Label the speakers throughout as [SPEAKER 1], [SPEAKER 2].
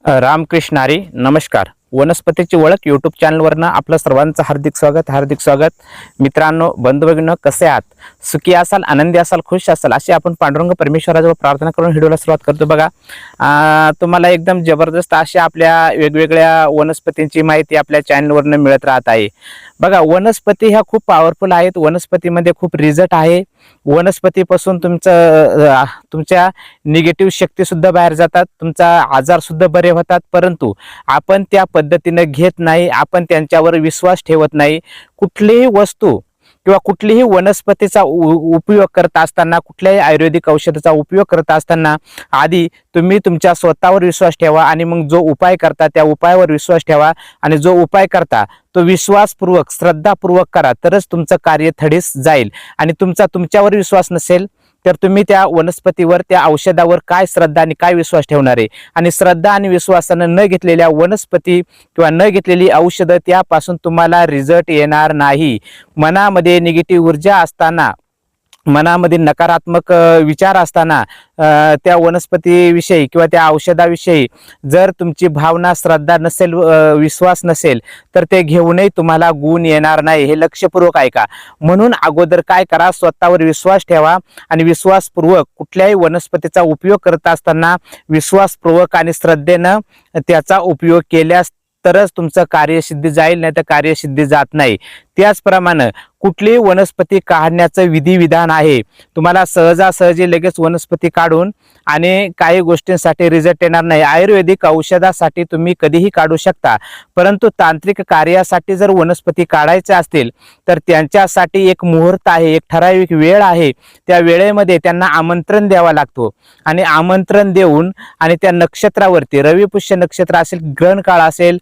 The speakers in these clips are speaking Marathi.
[SPEAKER 1] रामकृष्ण हरी. नमस्कार. वनस्पतीची ओळख यूट्यूब चॅनलवरनं आपलं सर्वांचं हार्दिक स्वागत. मित्रांनो, बंधू भगिनींनो, कसे आहात? सुखी असाल, आनंदी असाल, खुश असाल अशी आपण पांडुरंग परमेश्वराजवळ प्रार्थना करून व्हिडिओला सुरुवात करतो. बघा, तुम्हाला एकदम जबरदस्त अशा आपल्या वेगवेगळ्या वनस्पतींची माहिती आपल्या चॅनलवरनं मिळत राहत आहे. बघा, वनस्पती ह्या खूप पॉवरफुल आहेत. वनस्पतीमध्ये खूप रिझल्ट आहे. वनस्पतीपासून तुमच्या निगेटिव्ह शक्ती सुद्धा बाहेर जातात, तुमचा आजार सुद्धा बरे होतात. परंतु आपण त्या पद्धतीने घेत नाही, आपण त्यांच्यावर विश्वास ठेवत नाही. कुठलीही वस्तू किंवा कुठलीही वनस्पतीचा उपयोग करत असताना, कुठल्याही आयुर्वेदिक औषधाचा उपयोग करत असताना आधी तुम्ही तुमच्या स्वतःवर विश्वास ठेवा आणि मग जो उपाय करता त्या उपायावर विश्वास ठेवा. आणि जो उपाय करता तो विश्वासपूर्वक, श्रद्धापूर्वक करा, तरच तुमचं कार्य थडीस जाईल. आणि तुमच्यावर विश्वास नसेल तर तुम्ही त्या वनस्पतीवर, त्या औषधावर काय श्रद्धा आणि काय विश्वास ठेवणार आहे? आणि श्रद्धा आणि विश्वासानं न घेतलेल्या वनस्पती किंवा न घेतलेली औषधं, त्यापासून तुम्हाला रिझल्ट येणार नाही. मनामध्ये निगेटिव्ह ऊर्जा असताना, मनामध्ये नकारात्मक विचार असताना त्या वनस्पतीविषयी किंवा त्या औषधाविषयी जर तुमची भावना, श्रद्धा नसेल, विश्वास नसेल, तर ते घेऊनही तुम्हाला गुण येणार नाही. हे लक्षपूर्वक ऐका. म्हणून अगोदर काय करा, स्वतःवर विश्वास ठेवा आणि विश्वासपूर्वक कुठल्याही वनस्पतीचा उपयोग करत असताना विश्वासपूर्वक आणि श्रद्धेनं त्याचा उपयोग केल्यास तरच तुमचं कार्यसिद्धी जाईल, नाही तर कार्यसिद्धी जात नाही. त्याचप्रमाणे कुठलीही वनस्पती काढण्याचं विधिविधान आहे. तुम्हाला सहजासहजी लगेच वनस्पती काढून आणि काही गोष्टींसाठी रिझल्ट येणार नाही. आयुर्वेदिक औषधासाठी तुम्ही कधीही काढू शकता, परंतु तांत्रिक कार्यासाठी जर वनस्पती काढायचे असतील तर त्यांच्यासाठी एक मुहूर्त आहे, एक ठराविक वेळ आहे. त्या वेळेमध्ये त्यांना आमंत्रण द्यावं लागतो आणि आमंत्रण देऊन आणि त्या नक्षत्रावरती, रविपुष्य नक्षत्र असेल, ग्रहण काळ असेल,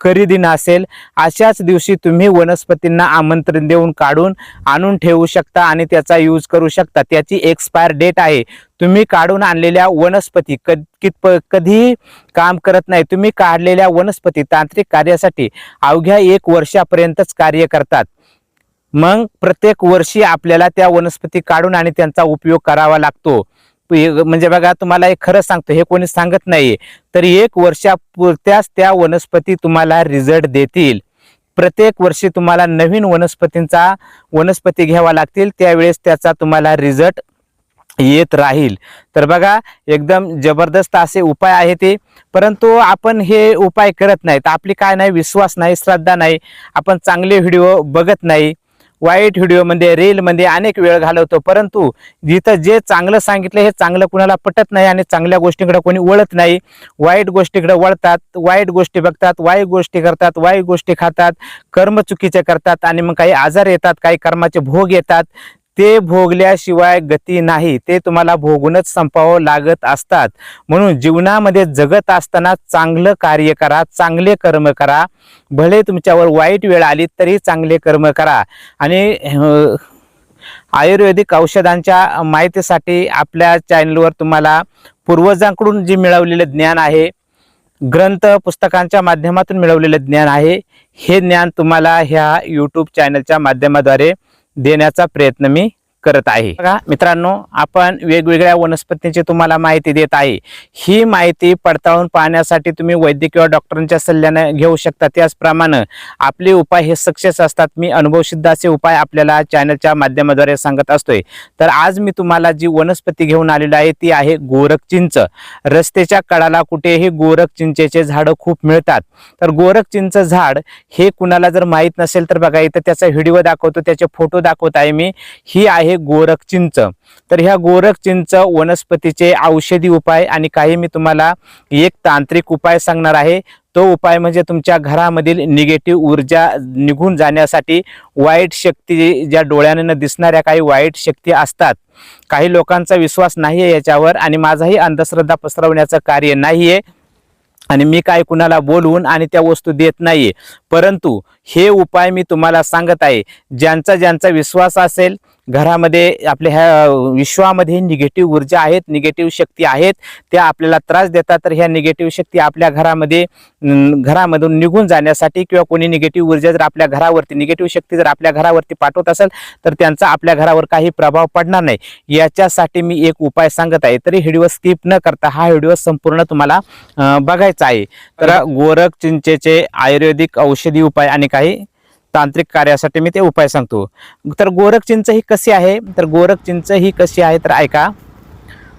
[SPEAKER 1] करी दिन असेल, अशाच दिवशी तुम्ही वनस्पतींना आमंत्रण देऊन काढून आणून ठेवू शकता आणि त्याचा यूज करू शकता. त्याची एक्सपायर डेट आहे. तुम्ही काढून आणलेल्या वनस्पती कधीही काम करत नाही. तुम्ही काढलेल्या वनस्पती तांत्रिक कार्यासाठी अवघ्या 1 वर्षापर्यंतच कार्य करतात. मग प्रत्येक वर्षी आपल्याला त्या वनस्पती काढून आणि त्यांचा उपयोग करावा लागतो. म्हणजे बघा, तुम्हाला एक खरं सांगतो, हे कोणी सांगत नाहीये, तर 1 वर्षापुरत्याच त्या वनस्पती तुम्हाला रिझल्ट देतील. प्रत्येक वर्षी तुम्हाला नवीन वनस्पती घ्यावा लागतील, त्यावेळेस त्याचा तुम्हाला रिझल्ट येत राहील. तर बघा, एकदम जबरदस्त असे उपाय आहे ते. परंतु आपण हे उपाय करत नाहीत. आपली काय नाही, विश्वास नाही, श्रद्धा नाही. आपण चांगले व्हिडिओ बघत नाही, वाईट व्हिडिओमध्ये, रीलमध्ये अनेक वेळ घालवतो. परंतु जिथं जे चांगलं सांगितलं, हे चांगलं कुणाला पटत नाही आणि चांगल्या गोष्टीकडे कोणी वळत नाही. वाईट गोष्टीकडे वळतात, वाईट गोष्टी बघतात, वाईट गोष्टी करतात, वाईट गोष्टी खातात, कर्म चुकीचे करतात आणि मग काही आजार येतात, काही कर्माचे भोग येतात. ते भोगल्याशिवाय गती नाही, ते तुम्हाला भोगूनच संपावं लागत असतात. म्हणून जीवनामध्ये जगत असताना चांगलं कार्य करा, चांगले कर्म करा. भले तुमच्यावर वाईट वेळ आली तरी चांगले कर्म करा. आणि आयुर्वेदिक औषधांच्या माहितीसाठी आपल्या चॅनलवर तुम्हाला पूर्वजांकडून जे मिळवलेले ज्ञान आहे, ग्रंथ पुस्तकांच्या माध्यमातून मिळवलेले ज्ञान आहे, हे ज्ञान तुम्हाला ह्या यूट्यूब चॅनलच्या माध्यमाद्वारे देण्याचा प्रयत्न मी करत आहे. बघा मित्रांनो, आपण वेगवेगळ्या वनस्पतींची तुम्हाला माहिती देत आहे. ही माहिती पडताळून पाहण्यासाठी तुम्ही वैद्य किंवा डॉक्टरांच्या सल्ल्याने घेऊ शकता. त्याचप्रमाणे आपले उपाय हे सक्सेस असतात. मी अनुभवसिद्ध असे उपाय आपल्याला चॅनलच्या माध्यमाद्वारे सांगत असतोय. तर आज मी तुम्हाला जी वनस्पती घेऊन आलेली आहे ती आहे गोरख चिंच. रस्त्याच्या कडाला कुठेही गोरख चिंचेचे झाड खूप मिळतात. तर गोरख चिंच झाड हे कुणाला जर माहीत नसेल तर बघा, इथं त्याचा व्हिडिओ दाखवतो, त्याचे फोटो दाखवत आहे मी. ही आहे गोरख चिंच. तर ह्या गोरख चिंच वनस्पतीचे औषधी उपाय आणि काही मी तुम्हाला एक तांत्रिक उपाय सांगणार आहे. तो उपाय म्हणजे तुमच्या घरामधील निगेटिव्ह ऊर्जा निघून जाण्यासाठी, वाईट शक्ती, ज्या डोळ्याने न दिसणाऱ्या काही वाईट शक्ती असतात. काही लोकांचा विश्वास नाहीये याच्यावर आणि माझाही अंधश्रद्धा पसरवण्याचं कार्य नाहीये आणि मी काय कुणाला बोलवून आणि त्या वस्तू देत नाहीये. परंतु हे उपाय मी तुम्हाला सांगत आहे. ज्यांचा विश्वास असेल घरामध्ये आपल्या ह्या विश्वामध्ये निगेटिव्ह ऊर्जा आहेत, निगेटिव्ह शक्ती आहेत, त्या आपल्याला त्रास देतात. तर ह्या निगेटिव्ह शक्ती आपल्या घरामधून निघून जाण्यासाठी किंवा कोणी निगेटिव्ह ऊर्जा जर आपल्या घरावरती, निगेटिव्ह शक्ती जर आपल्या घरावरती पाठवत असेल तर त्यांचा आपल्या घरावर काही प्रभाव पडणार नाही. याच्यासाठी मी एक उपाय सांगत आहे, तरी व्हिडिओ स्किप न करता हा व्हिडिओ संपूर्ण तुम्हाला बघायचा आहे. तर गोरख चिंचेचे आयुर्वेदिक औषधी उपाय आणि काही तांत्रिक कार्यासाठी मी ते उपाय सांगतो. तर गोरख चिंच ही कशी आहे, तर गोरख चिंच ही कशी आहे तर ऐका.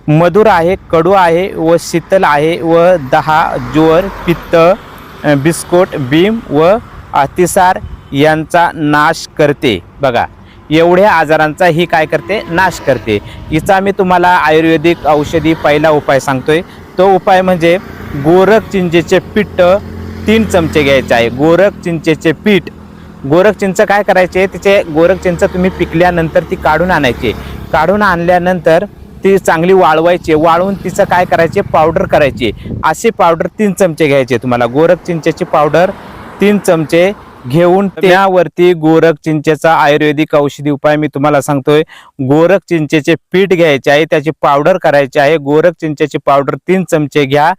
[SPEAKER 1] मधुर आहे, कडू आहे व शीतल आहे व दहा, ज्वर, पित्त, बिस्कोट, बीम व अतिसार यांचा नाश करते. बघा, एवढ्या आजारांचा ही काय करते, नाश करते. हिचा मी तुम्हाला आयुर्वेदिक औषधी पहिला उपाय सांगतोय. तो उपाय म्हणजे गोरख चिंचेचे पीठ 3 चमचे घ्यायचे आहे. गोरख चिंचेचे पीठ, गोरख चिंच काय करायचे, तिचे गोरख चिंच तुम्ही पिकल्यानंतर ती काढून आणायची. काढून आणल्यानंतर ती चांगली वाळवायची, वाळवून तिचं काय करायचे, पावडर करायची. अशी पावडर 3 चमचे घ्यायचे. तुम्हाला गोरख चिंचेची पावडर 3 चमचे घेऊन त्यावरती गोरख चिंचेचा आयुर्वेदिक औषधी उपाय मी तुम्हाला सांगतोय. गोरख चिंचेचे पीठ घ्यायचे आहे, त्याची पावडर करायची आहे. गोरख चिंचेची पावडर 3 चमचे घ्या.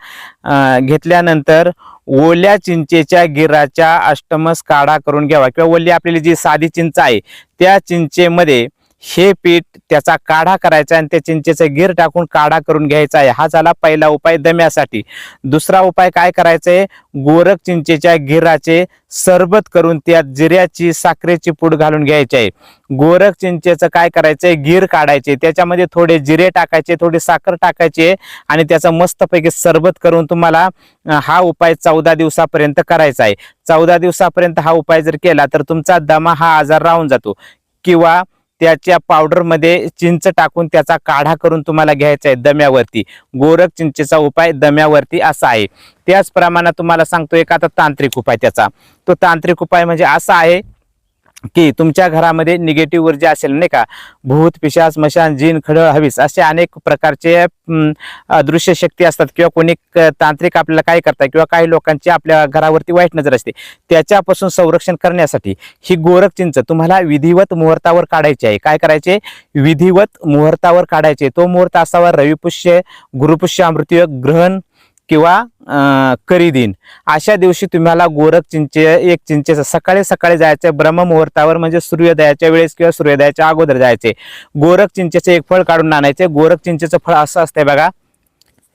[SPEAKER 1] घेतल्यानंतर ओल्या चिंचेच्या गिराच्या अष्टमस काढा करून घ्यावा, किंवा ओली आपली जी साधी चिंच आहे त्या चिंचेमध्ये हे पीठ, त्याचा काढा करायचा आणि त्या चिंचेचं गिर टाकून काढा करून घ्यायचा आहे. हा झाला पहिला उपाय दम्यासाठी. दुसरा उपाय काय करायचंय, गोरख चिंचेच्या गिराचे सरबत करून त्यात जिऱ्याची, साखरेची पूड घालून घ्यायची आहे. गोरख चिंचेचं काय करायचंय, गिर काढायचे, त्याच्यामध्ये थोडे जिरे टाकायचे, थोडी साखर टाकायचे आणि त्याचं मस्तपैकी सरबत करून तुम्हाला हा उपाय 14 दिवसापर्यंत करायचा आहे. 14 दिवसापर्यंत हा उपाय जर केला तर तुमचा दमा हा आजार राहून जातो. किंवा त्याच्या पावडरमध्ये चिंच टाकून त्याचा काढा करून तुम्हाला घ्यायचा आहे दम्यावरती. गोरख चिंचेचा उपाय दम्यावरती असा आहे. त्याचप्रमाणे तुम्हाला सांगतो एक आता तांत्रिक उपाय त्याचा. तो तांत्रिक उपाय म्हणजे असा आहे की तुमच्या घरामध्ये निगेटिव्ह ऊर्जा असेल, नाही का, भूत, पिशाच, स्मशान, जिन, खडळ, हवीस असे अनेक प्रकारचे अदृश्य शक्ती असतात, किंवा कोणी तांत्रिक आपल्याला काय करतात, किंवा काही लोकांची आपल्या घरावरती वाईट नजर असते, त्याच्यापासून संरक्षण करण्यासाठी ही गोरख चिंच तुम्हाला विधिवत मुहूर्तावर काढायची आहे. काय करायचे, विधिवत मुहूर्तावर काढायचे. तो मुहूर्त असावा रविपुष्य, गुरुपुष्य, अमृतयोग, ग्रहण किंवा करी दिन. अशा दिवशी तुम्हाला गोरख एक चिंचेचं सकाळी सकाळी जायचं ब्रह्ममुहूर्तावर, म्हणजे सूर्योदयाच्या वेळेस किंवा सूर्योदयाच्या अगोदर जायचे. गोरख चिंचेचं एक फळ काढून आणायचे. गोरख चिंचेचं फळ असं असतंय बघा,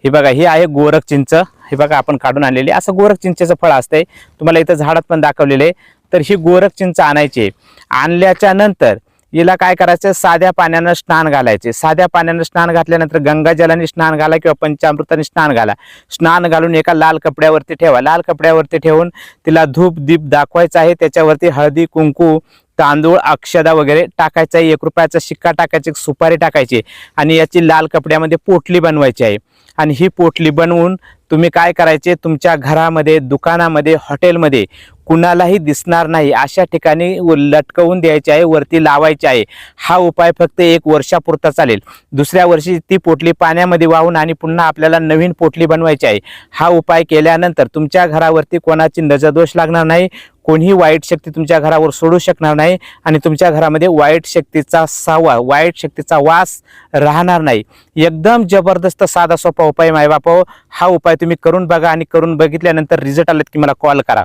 [SPEAKER 1] हे बघा, हे आहे गोरख चिंच. हे बघा आपण काढून आणलेले असं गोरख चिंचेचं फळ असतंय. तुम्हाला इथं झाडात पण दाखवलेले. तर ही गोरख चिंच आणायची. आणल्याच्या नंतर हिला काय करायचं, साध्या पाण्यानं स्नान घालायचे. साध्या पाण्यानं स्नान घातल्यानंतर गंगाजलाने स्नान घाला किंवा पंचामृताने स्नान घाला. स्नान घालून एका लाल कपड्यावरती ठेवा. लाल कपड्यावरती ठेवून तिला धूप दीप दाखवायचा आहे. त्याच्यावरती हळदी, कुंकू, तांदूळ, अक्षदा वगैरे टाकायचा आहे. 1 रुपयाचा शिक्का टाकायची, सुपारी टाकायची आणि याची लाल कपड्यामध्ये पोटली बनवायची आहे. आणि ही पोटली बनवून तुम्ही काय करायचे, तुमच्या घरामध्ये, दुकानामध्ये, हॉटेलमध्ये कुणालाही दिसणार नाही अशा ठिकाणी लटकवून द्यायचे आहे, वरती लावायचे आहे. हा उपाय फक्त 1 वर्षापुरता चालेल. दुसऱ्या वर्षी ती पोटली पाण्यामध्ये वाहून आणि पुन्हा आपल्याला नवीन पोटली बनवायची आहे. हा उपाय केल्यानंतर तुमच्या घरावरती कोणाची नजरदोष लागणार नाही, कोणीही वाईट शक्ती तुमच्या घरावर सोडू शकणार नाही आणि तुमच्या घरामध्ये वाईट शक्तीचा वास राहणार नाही. एकदम जबरदस्त साधा सोपा उपाय मायबापो. हा उपाय तुम्ही करून बघा आणि करून बघितल्यानंतर रिझल्ट आलेत की मला कॉल करा.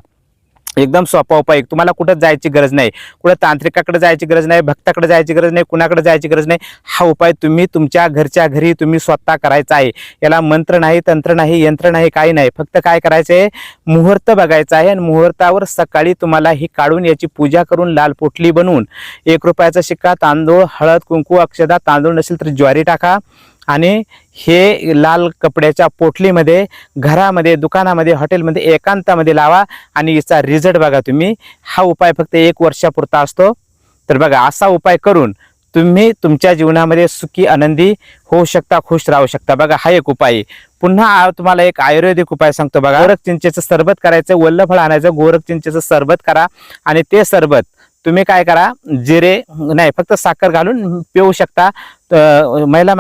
[SPEAKER 1] एकदम सोपा उपाय. तुम्हाला कुठं जायची गरज नाही, कुठं तांत्रिकाकडे जायची गरज नाही, भक्ताकडे जायची गरज नाही, कुणाकडे जायची गरज नाही. हा उपाय तुम्ही तुमच्या घरच्या घरी तुम्ही स्वतः करायचा आहे. याला मंत्र नाही, तंत्र नाही, यंत्र नाही, काही नाही. फक्त काय करायचंय, मुहूर्त बघायचा आहे आणि मुहूर्तावर सकाळी तुम्हाला ही काढून याची पूजा करून लाल पोटली बनवून 1 रुपयाचा शिक्का, तांदूळ, हळद, कुंकू, अक्षदा, तांदूळ नसेल तर ज्वारी टाका आणि हे लाल कपड्याच्या पोटलीमध्ये घरामध्ये, दुकानामध्ये, हॉटेलमध्ये एकांतामध्ये लावा आणि याचा रिझल्ट बघा तुम्ही. हा उपाय फक्त 1 वर्षापुरता असतो. तर बघा, असा उपाय करून तुम्ही तुमच्या जीवनामध्ये सुखी, आनंदी होऊ शकता, खुश राहू शकता. बघा, हा एक उपाय. पुन्हा तुम्हाला एक आयुर्वेदिक उपाय सांगतो बघा. गोरख चिंचेचं सरबत करायचं, वल्ल फळ आणायचं, गोरख चिंचेचं सरबत करा आणि ते सरबत तुम्ही काय करा, जिरे नाही, फक्त साखर घालून पिऊ शकता. महिला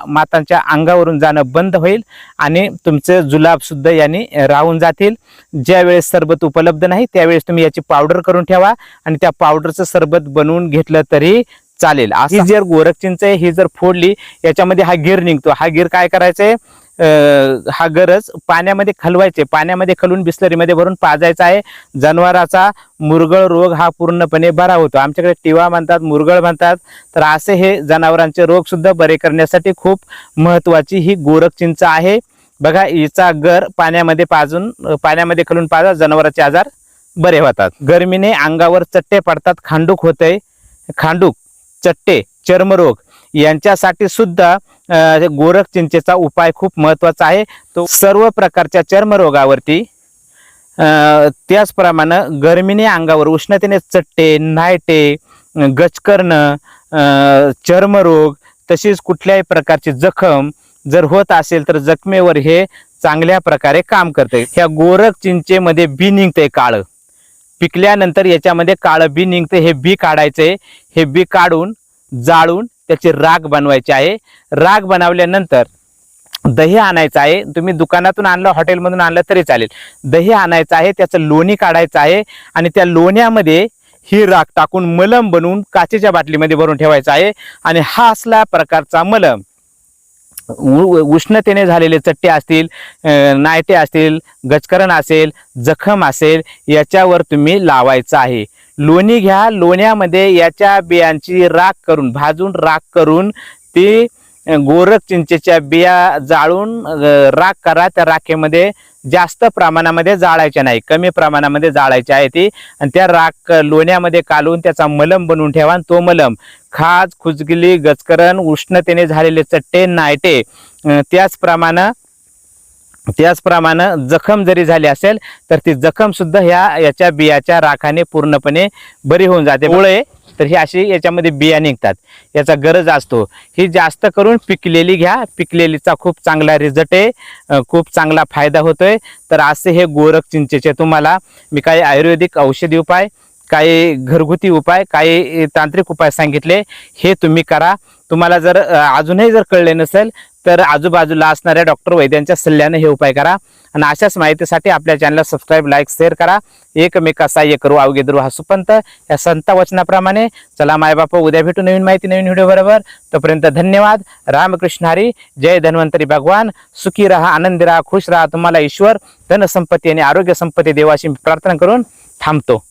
[SPEAKER 1] मातांच्या अंगावरून जाणं बंद होईल आणि तुमचे जुलाब सुद्धा यांनी राहून जातील. ज्यावेळेस सरबत उपलब्ध नाही त्यावेळेस तुम्ही याची पावडर करून ठेवा आणि त्या पावडरचं सरबत बनवून घेतलं तरी चालेल। ही जर गोरख चिंच आहे ही जर फोडली याच्यामध्ये हा गिर निघतो, हा गिर काय करायचंय हा गरज पाण्यामध्ये खलवायचे, पाण्यामध्ये खलून बिस्लरीमध्ये भरून पाजायचा आहे। जनावराचा मुरगळ रोग हा पूर्णपणे बरा होतो। आमच्याकडे टिवा म्हणतात, मुरगळ म्हणतात। तर असे हे जनावरांचे रोग सुद्धा बरे करण्यासाठी खूप महत्वाची ही गोरख चिंच आहे। बघा हिचा गर पाण्यामध्ये पाजून पाण्यामध्ये खलून पाजा, जनावरांचे आजार बरे होतात। गरमीने अंगावर चट्टे पडतात, खांडूक होते, खांडूक चट्टे चर्मरोग यांच्यासाठी सुद्धा गोरख चिंचेचा उपाय खूप महत्वाचा आहे। तो सर्व प्रकारच्या चर्मरोगावरती त्याचप्रमाणे गरमीने अंगावर उष्णतेने चट्टे, नायटे, गचकर्ण, चर्मरोग तसेच कुठल्याही प्रकारची जखम जर होत असेल तर जखमेवर हे चांगल्या प्रकारे काम करते। ह्या गोरख चिंचेमध्ये बी निघते काळ, पिकल्यानंतर याच्यामध्ये काळ बी निघते, हे बी काढायचे, हे बी काढून जाळून त्याची राख बनवायची आहे। राख बनवल्यानंतर दही आणायचं आहे, तुम्ही दुकानातून आणलं हॉटेलमधून आणलं तरी चालेल। दही आणायचं आहे, त्याचं लोणी काढायचं आहे आणि त्या लोण्यामध्ये ही राख टाकून मलम बनवून काचेच्या बाटलीमध्ये भरून ठेवायचं आहे। आणि हा असला प्रकारचा मलम उष्णतेने झालेले चट्टे असतील, नायटे असतील, गचकरण असेल, जखम असेल याच्यावर तुम्ही लावायचं आहे। लोणी घ्या, लोण्यामध्ये याच्या बियांची राख करून भाजून राख करून ती गोरख चिंचेच्या बिया जाळून राख करा। त्या राखेमध्ये जास्त प्रमाणामध्ये जाळायच्या नाही, कमी प्रमाणामध्ये जाळायची आहे ती, आणि त्या राख लोण्यामध्ये काढून त्याचा मलम बनवून ठेवा। तो मलम खाज, खुजली, गचकरण, उष्णतेने झालेले चट्टे, नायटे, त्याचप्रमाणे जखम जरी झाली असेल तर ती जखम सुद्धा याच्या बियाच्या राखाने पूर्णपणे बरी होऊन जाते। मुळे तर ही अशी याच्यामध्ये बिया निघतात, याचा गरज असतो। ही जास्त करून पिकलेली घ्या, पिकलेलीचा खूप चांगला रिझल्ट आहे, खूप चांगला फायदा होतोय। तर असे हे गोरख चिंचेचे तुम्हाला मी काही आयुर्वेदिक औषधी उपाय, काही घरगुती उपाय, काही तांत्रिक उपाय सांगितले, हे तुम्ही करा। तुम्हाला जर अजूनही जर कळले नसेल तर आजूबाजूला असणाऱ्या डॉक्टर वैद्यांच्या सल्ल्याने हे उपाय करा। आणि अशाच माहितीसाठी आपल्या चॅनलला सबस्क्राईब, लाईक, शेअर करा। एकमेका सहाय्य करू अवघे ध्रुव हा सुपंत, या संत वचनाप्रमाणे चला माय बाप, उद्या भेटू नवीन माहिती नवीन व्हिडिओ बरोबर। तोपर्यंत धन्यवाद। रामकृष्ण हरी, जय धन्वंतरी भगवान। सुखी राहा, आनंदी राहा, खुश राहा। तुम्हाला ईश्वर धन संपत्ती आणि आरोग्य संपत्ती देवाशी प्रार्थना करून थांबतो।